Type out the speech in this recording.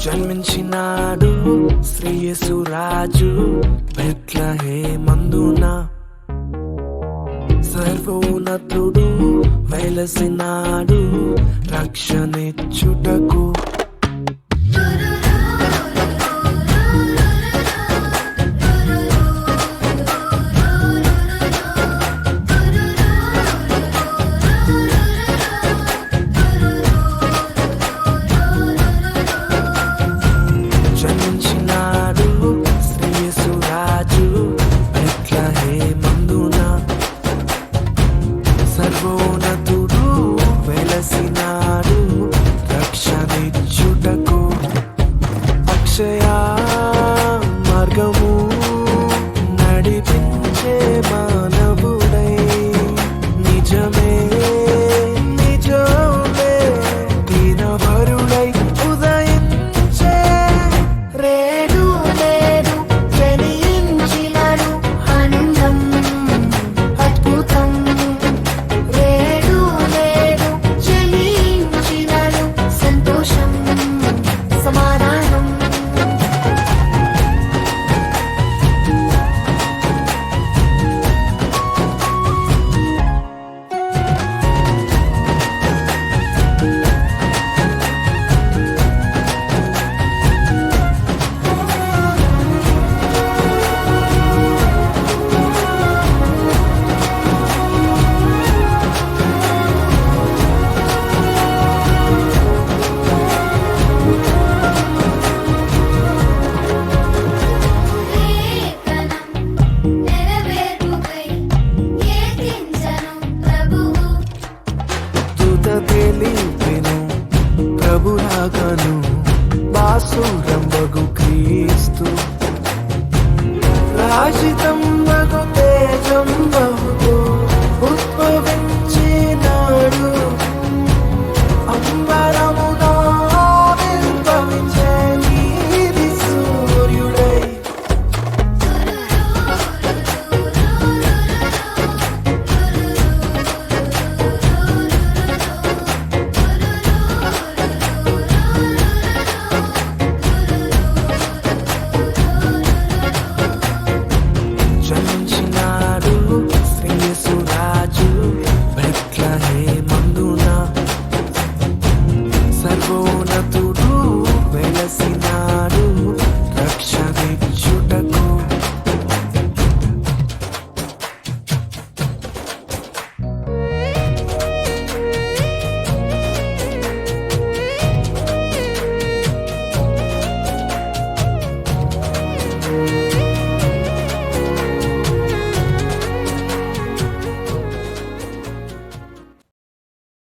జన్మించినాడు శ్రీయేసు రాజు బెత్లెహేమందున, సర్వోన్నతుడు వెలసినాడు రక్షణిచ్చుటకు. జన్మించినాడు శ్రీయేసు రాజు బెత్లెహేమందున, సర్వోన్నతుడు వెలసినాడు రక్షణిచ్చుటకు. అక్షయ మార్గము నడిపించే మానవుడై, నిజమే నిజమే దీనవరుడై ఉదయించే. రేడు లేడు జనించినడు ఆనందం అద్భుతం. రేడు లేడు జనించినడు సంతోషం సమాధానం. నెరవేర్పుకై కీర్తించెను ప్రభువు. దూత తెలిపెను ప్రభురాగను, బాసురంబగు క్రీస్తు రాజితం